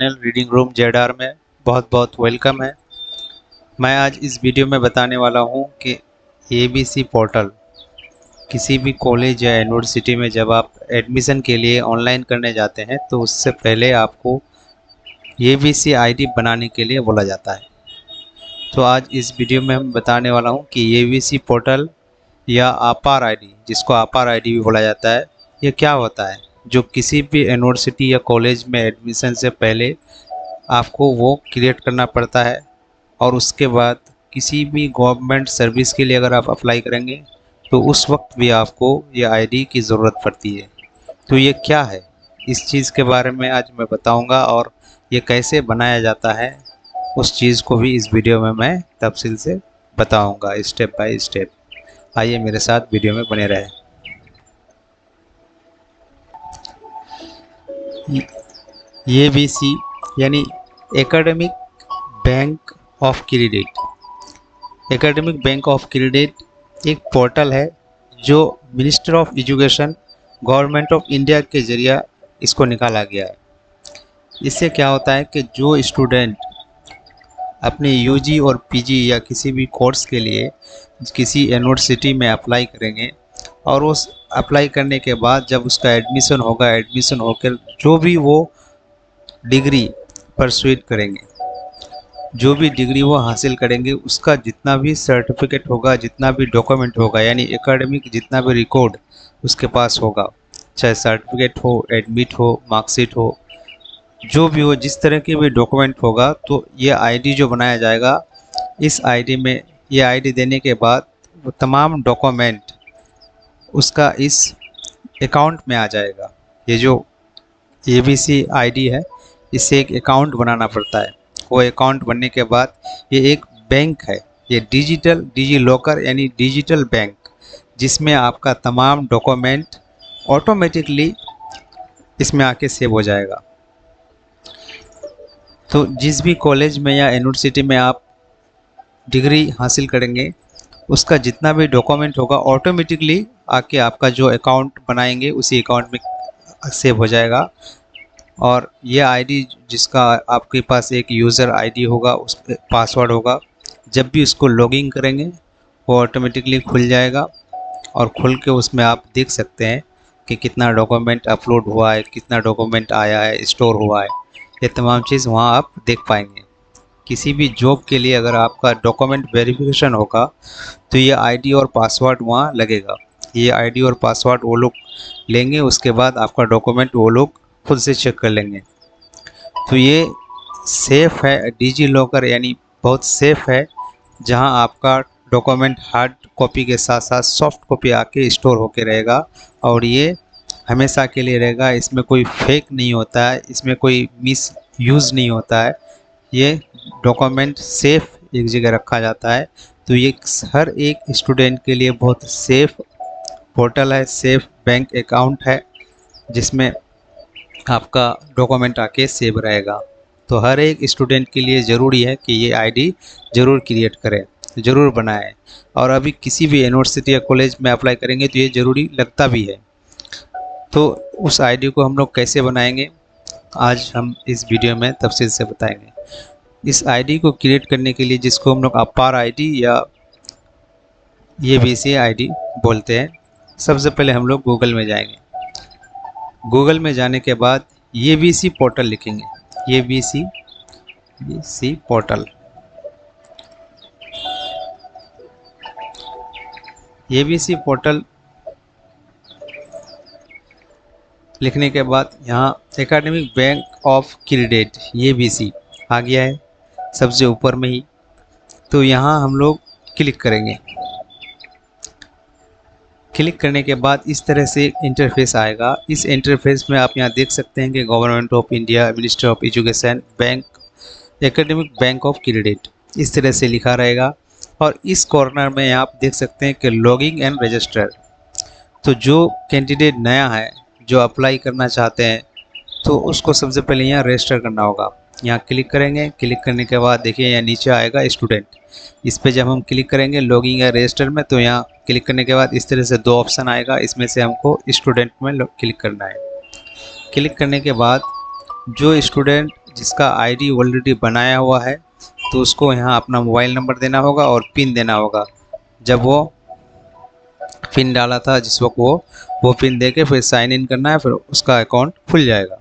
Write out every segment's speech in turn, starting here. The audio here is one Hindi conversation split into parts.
चैनल रीडिंग रूम जेडआर में बहुत बहुत वेलकम है। मैं आज इस वीडियो में बताने वाला हूं कि एबीसी पोर्टल किसी भी कॉलेज या यूनिवर्सिटी में जब आप एडमिशन के लिए ऑनलाइन करने जाते हैं तो उससे पहले आपको एबीसी आईडी बनाने के लिए बोला जाता है। तो आज इस वीडियो में हम बताने वाला हूं कि एबीसी पोर्टल या आपार आईडी, जिसको आपार आईडी भी बोला जाता है, ये क्या होता है, जो किसी भी यूनिवर्सिटी या कॉलेज में एडमिशन से पहले आपको वो क्रिएट करना पड़ता है। और उसके बाद किसी भी गवर्नमेंट सर्विस के लिए अगर आप अप्लाई करेंगे तो उस वक्त भी आपको ये आईडी की ज़रूरत पड़ती है। तो ये क्या है, इस चीज़ के बारे में आज मैं बताऊंगा और ये कैसे बनाया जाता है उस चीज़ को भी इस वीडियो में मैं तफसील से बताऊंगा, स्टेप बाय स्टेप। आइए मेरे साथ वीडियो में बने रहें। एबीसी यानी academic bank of credit. Academic bank of credit एक पोर्टल है जो minister of education government of India के ज़रिए इसको निकाला गया है। इससे क्या होता है कि जो स्टूडेंट अपने यूजी और पीजी या किसी भी कोर्स के लिए किसी यूनिवर्सिटी में अप्लाई करेंगे और उस अप्लाई करने के बाद जब उसका एडमिशन होगा, एडमिशन होकर जो भी वो डिग्री परस्यूट करेंगे, जो भी डिग्री वो हासिल करेंगे, उसका जितना भी सर्टिफिकेट होगा, जितना भी डॉक्यूमेंट होगा, यानी एकेडमिक जितना भी रिकॉर्ड उसके पास होगा, चाहे सर्टिफिकेट हो, एडमिट हो, मार्कशीट हो, जो भी हो, जिस तरह के भी डॉक्यूमेंट होगा, तो ये आईडी जो बनाया जाएगा, इस आईडी में ये आईडी देने के बाद वो तमाम डॉक्यूमेंट उसका इस अकाउंट में आ जाएगा। ये जो एबीसी आईडी है, इससे एक अकाउंट बनाना पड़ता है। वो अकाउंट बनने के बाद ये एक बैंक है, ये डिजी लॉकर यानी डिजिटल बैंक, जिसमें आपका तमाम डॉक्यूमेंट ऑटोमेटिकली इसमें आके सेव हो जाएगा। तो जिस भी कॉलेज में या यूनिवर्सिटी में आप डिग्री हासिल करेंगे, उसका जितना भी डॉक्यूमेंट होगा ऑटोमेटिकली आके आपका जो अकाउंट बनाएंगे उसी अकाउंट में सेव हो जाएगा। और ये आईडी, जिसका आपके पास एक यूज़र आईडी होगा, उस पर पासवर्ड होगा, जब भी उसको लॉगिन करेंगे वो ऑटोमेटिकली खुल जाएगा। और खुल के उसमें आप देख सकते हैं कि कितना डॉक्यूमेंट अपलोड हुआ है, कितना डॉक्यूमेंट आया है, स्टोर हुआ है, ये तमाम चीज़ वहाँ आप देख पाएंगे। किसी भी जॉब के लिए अगर आपका डॉक्यूमेंट वेरिफिकेशन होगा तो ये आईडी और पासवर्ड वहाँ लगेगा। ये आईडी और पासवर्ड वो लोग लेंगे, उसके बाद आपका डॉक्यूमेंट वो लोग खुद से चेक कर लेंगे। तो ये सेफ़ है, डिजी लॉकर यानी बहुत सेफ़ है, जहां आपका डॉक्यूमेंट हार्ड कॉपी के साथ साथ सॉफ्ट कॉपी आके स्टोर होके रहेगा और ये हमेशा के लिए रहेगा। इसमें कोई फेक नहीं होता है, इसमें कोई मिस यूज़ नहीं होता है। ये डॉक्यूमेंट सेफ़ एक जगह रखा जाता है। तो ये हर एक स्टूडेंट के लिए बहुत सेफ़ पोर्टल है, सेफ़ बैंक अकाउंट है, जिसमें आपका डॉक्यूमेंट आके सेव रहेगा। तो हर एक स्टूडेंट के लिए ज़रूरी है कि ये आईडी ज़रूर क्रिएट करें, ज़रूर बनाएं। और अभी किसी भी यूनिवर्सिटी या कॉलेज में अप्लाई करेंगे तो ये ज़रूरी लगता भी है। तो उस आईडी को हम लोग कैसे बनाएंगे, आज हम इस वीडियो में तफसील से बताएंगे। इस आईडी को क्रिएट करने के लिए, जिसको हम लोग अपार आईडी या एबीसी आईडी बोलते हैं, सबसे पहले हम लोग गूगल में जाएंगे। गूगल में जाने के बाद एबीसी पोर्टल लिखेंगे, एबीसी पोर्टल। एबीसी पोर्टल लिखने के बाद यहाँ academic bank of credit ABC आ गया है सबसे ऊपर में ही। तो यहाँ हम लोग क्लिक करेंगे। क्लिक करने के बाद इस तरह से इंटरफेस आएगा। इस इंटरफेस में आप यहाँ देख सकते हैं कि government of India, minister of education, bank, academic bank of credit, इस तरह से लिखा रहेगा। और इस कॉर्नर में आप देख सकते हैं कि लॉगिंग एंड रजिस्टर। तो जो कैंडिडेट नया है, जो अप्लाई करना चाहते हैं, तो उसको सबसे पहले यहाँ रजिस्टर करना होगा। यहाँ क्लिक करेंगे। क्लिक करने के बाद देखिए यहाँ नीचे आएगा स्टूडेंट। इस पे जब हम क्लिक करेंगे लॉगिंग या रजिस्टर में, तो यहाँ क्लिक करने के बाद इस तरह से दो ऑप्शन आएगा। इसमें से हमको स्टूडेंट में क्लिक करना है। क्लिक करने के बाद जो स्टूडेंट जिसका आईडी ऑलरेडी बनाया हुआ है तो उसको यहाँ अपना मोबाइल नंबर देना होगा और पिन देना होगा। जब वो पिन डाला था जिस वक्त वो पिन दे के फिर साइन इन करना है, फिर उसका अकाउंट खुल जाएगा।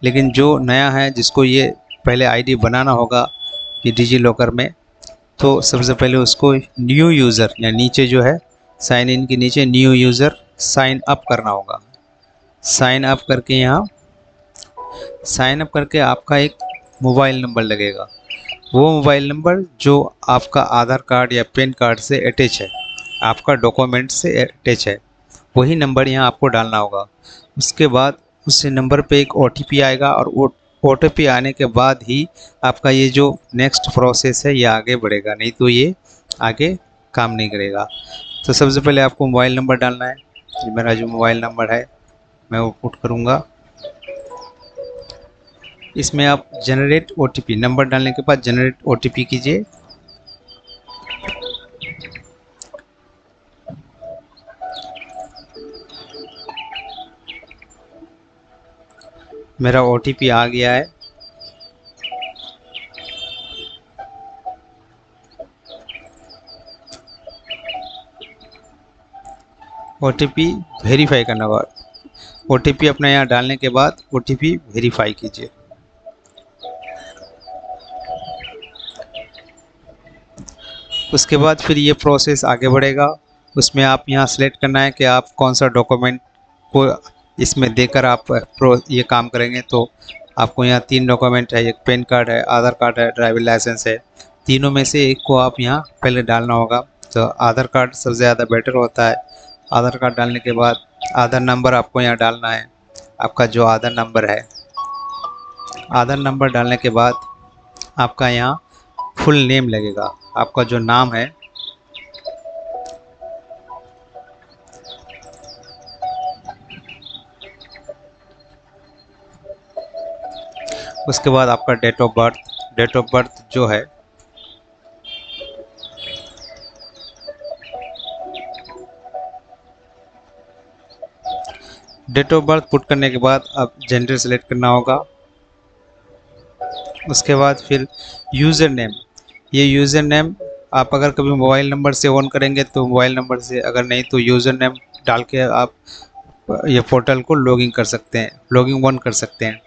लेकिन जो नया है जिसको ये पहले आईडी बनाना होगा ये डिजी लॉकर में, तो सबसे पहले उसको न्यू यूज़र या नीचे जो है साइन इन के नीचे न्यू यूज़र साइन अप करना होगा। साइन अप करके यहाँ साइन अप करके आपका एक मोबाइल नंबर लगेगा। वो मोबाइल नंबर जो आपका आधार कार्ड या पैन कार्ड से अटैच है, आपका डॉक्यूमेंट से अटैच है, वही नंबर यहाँ आपको डालना होगा। उसके बाद उस नंबर पे एक OTP आएगा और OTP आने के बाद ही आपका ये जो नेक्स्ट प्रोसेस है ये आगे बढ़ेगा, नहीं तो ये आगे काम नहीं करेगा। तो सबसे पहले आपको मोबाइल नंबर डालना है। ये मेरा जो मोबाइल नंबर है मैं वो पुट करूँगा। इसमें आप जनरेट OTP नंबर डालने के बाद जनरेट OTP कीजिए। मेरा OTP आ गया है। OTP वेरीफाई करना होगा। OTP अपना यहाँ डालने के बाद OTP वेरीफाई कीजिए। उसके बाद फिर ये प्रोसेस आगे बढ़ेगा। उसमें आप यहाँ सेलेक्ट करना है कि आप कौन सा डॉक्यूमेंट को इसमें देकर आप ये काम करेंगे। तो आपको यहाँ 3 डॉक्यूमेंट है, एक पैन कार्ड है, आधार कार्ड है, ड्राइविंग लाइसेंस है। तीनों में से एक को आप यहाँ पहले डालना होगा। तो आधार कार्ड सबसे ज़्यादा बेटर होता है। आधार कार्ड डालने के बाद आधार नंबर आपको यहाँ डालना है, आपका जो आधार नंबर है। आधार नंबर डालने के बाद आपका यहाँ फुल नेम लगेगा, आपका जो नाम है। उसके बाद आपका डेट ऑफ बर्थ जो है डेट ऑफ बर्थ पुट करने के बाद अब जेंडर सेलेक्ट करना होगा। उसके बाद फिर यूज़र नेम, ये यूज़र नेम आप अगर कभी मोबाइल नंबर से ऑन करेंगे तो मोबाइल नंबर से, अगर नहीं तो यूज़र नेम डाल के आप ये पोर्टल को लॉगिन कर सकते हैं, लॉगिन ऑन कर सकते हैं।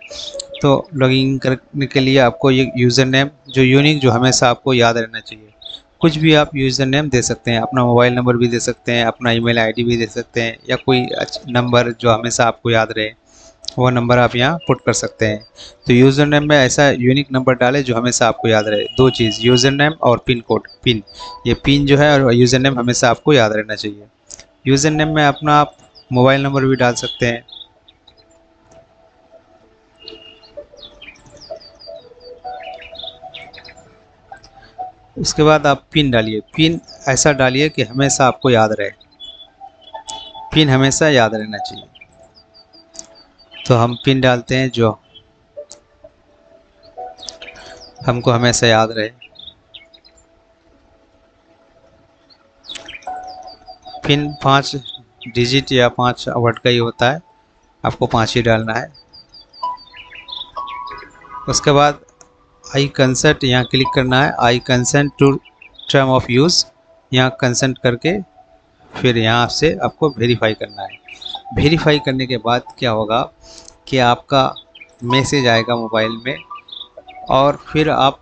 तो लॉगिन करने के लिए आपको ये यूज़र नेम जो यूनिक, जो हमेशा आपको याद रहना चाहिए। कुछ भी आप यूज़र नेम दे सकते हैं, अपना मोबाइल नंबर भी दे सकते हैं, अपना ईमेल आईडी भी दे सकते हैं, या कोई नंबर जो हमेशा आपको याद रहे वो नंबर आप यहाँ पुट कर सकते हैं। तो यूज़र नेम में ऐसा यूनिक नंबर डालें जो हमेशा आपको याद रहे। 2 चीज़, यूज़र नेम और पिन कोड। ये पिन जो है और यूज़र नेम हमेशा आपको याद रहना चाहिए। यूज़र नेम में अपना आप मोबाइल नंबर भी डाल सकते हैं। उसके बाद आप पिन डालिए। पिन ऐसा डालिए कि हमेशा आपको याद रहे, पिन हमेशा याद रहना चाहिए। तो हम पिन डालते हैं जो हमको हमेशा याद रहे। पिन 5 डिजिट या 5 वर्ड का ही होता है, आपको 5 ही डालना है। उसके बाद आई कंसेंट यहाँ क्लिक करना है। I consent to term of use, यहाँ कंसेंट करके फिर यहाँ से आपको वेरीफाई करना है। वेरीफाई करने के बाद क्या होगा कि आपका मैसेज आएगा मोबाइल में, और फिर आप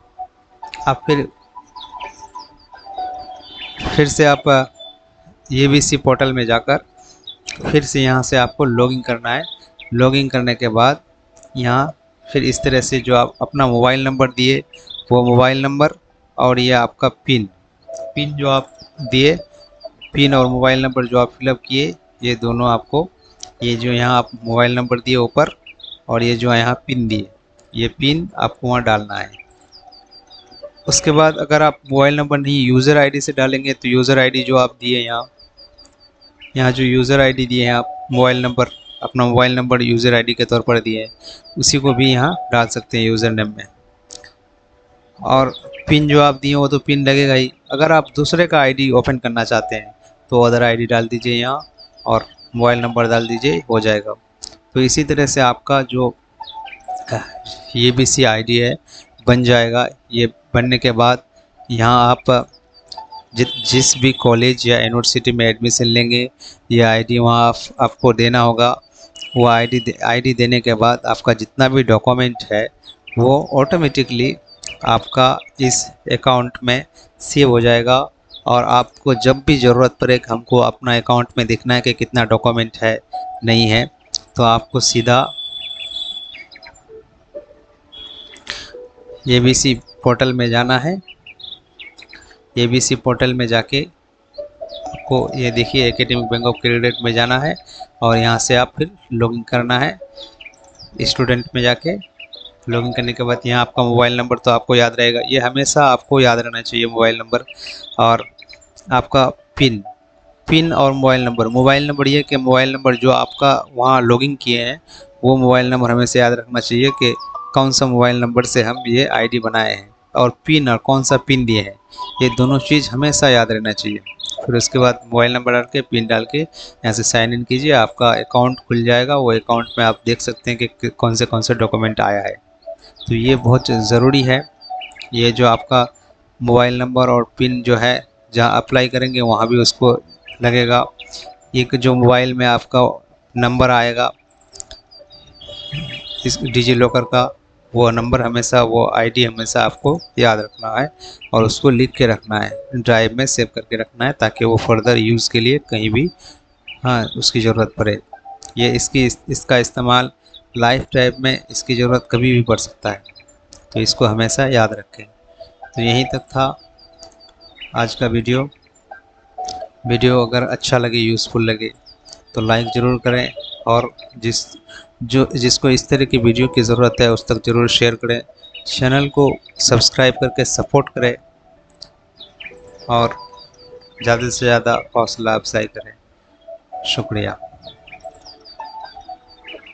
फिर से आप ABC पोर्टल में जाकर फिर से यहाँ से आपको लॉगिन करना है। लॉगिन करने के बाद यहाँ फिर इस तरह से जो आप अपना मोबाइल नंबर दिए वो मोबाइल नंबर, और ये आपका पिन जो आप दिए, पिन और मोबाइल नंबर जो आप फिलअप किए, ये दोनों आपको, ये जो यहाँ आप मोबाइल नंबर दिए ऊपर और ये जो यहाँ पिन दिए, ये पिन आपको वहाँ डालना है। उसके बाद अगर आप मोबाइल नंबर नहीं यूज़र आईडी से डालेंगे तो यूज़र आईडी जो आप दिए यहाँ जो यूज़र आईडी दिए हैं आप मोबाइल नंबर, अपना मोबाइल नंबर यूज़र आईडी के तौर पर दिए हैं, उसी को भी यहाँ डाल सकते हैं यूज़र नेम में। और पिन जो आप दिए वो तो पिन लगेगा ही। अगर आप दूसरे का आईडी ओपन करना चाहते हैं तो अदर आईडी डाल दीजिए यहाँ और मोबाइल नंबर डाल दीजिए, हो जाएगा। तो इसी तरह से आपका जो ये भी सी आईडी है, बन जाएगा। ये बनने के बाद यहाँ आप जिस भी कॉलेज या यूनिवर्सिटी में एडमिशन लेंगे, ये आईडी वहाँ आपको देना होगा। वो आईडी देने के बाद आपका जितना भी डॉक्यूमेंट है वो ऑटोमेटिकली आपका इस अकाउंट में सेव हो जाएगा। और आपको जब भी ज़रूरत पड़े कि हमको अपना अकाउंट में देखना है कि कितना डॉक्यूमेंट है नहीं है, तो आपको सीधा एबीसी पोर्टल में जाना है। एबीसी पोर्टल में जाके आपको ये देखिए एकेडमिक बैंक ऑफ क्रेडिट में जाना है और यहाँ से आप फिर लॉगिन करना है। स्टूडेंट में जाके लॉगिन करने के बाद यहाँ आपका मोबाइल नंबर तो आपको याद रहेगा, ये हमेशा आपको याद रहना चाहिए मोबाइल नंबर। और आपका पिन और मोबाइल नंबर ये कि मोबाइल नंबर जो आपका वहाँ लॉगिन किए हैं वो मोबाइल नंबर हमेशा याद रखना चाहिए कि कौन सा मोबाइल नंबर से हम ये आईडी बनाए हैं, और पिन और कौन सा पिन दिए हैं, ये दोनों चीज़ हमेशा याद रहना चाहिए। फिर उसके बाद मोबाइल नंबर डाल के पिन डाल के यहाँ से साइन इन कीजिए, आपका अकाउंट खुल जाएगा। वो अकाउंट में आप देख सकते हैं कि कौन से डॉक्यूमेंट आया है। तो ये बहुत ज़रूरी है। ये जो आपका मोबाइल नंबर और पिन जो है जहाँ अप्लाई करेंगे वहाँ भी उसको लगेगा। एक जो मोबाइल में आपका नंबर आएगा इस डिजी लॉकर का, वो नंबर हमेशा, वो आईडी हमेशा आपको याद रखना है और उसको लिख के रखना है, ड्राइव में सेव करके रखना है, ताकि वो फर्दर यूज़ के लिए कहीं भी उसकी ज़रूरत पड़े। ये इसका इस्तेमाल लाइफ टाइम में इसकी ज़रूरत कभी भी पड़ सकता है, तो इसको हमेशा याद रखें। तो यहीं तक था आज का वीडियो अगर अच्छा लगे, यूज़फुल लगे तो लाइक ज़रूर करें, और जिसको इस तरह की वीडियो की ज़रूरत है उस तक ज़रूर शेयर करें। चैनल को सब्सक्राइब करके सपोर्ट करें और ज़्यादा से ज़्यादा हौसला अफजाई करें। शुक्रिया।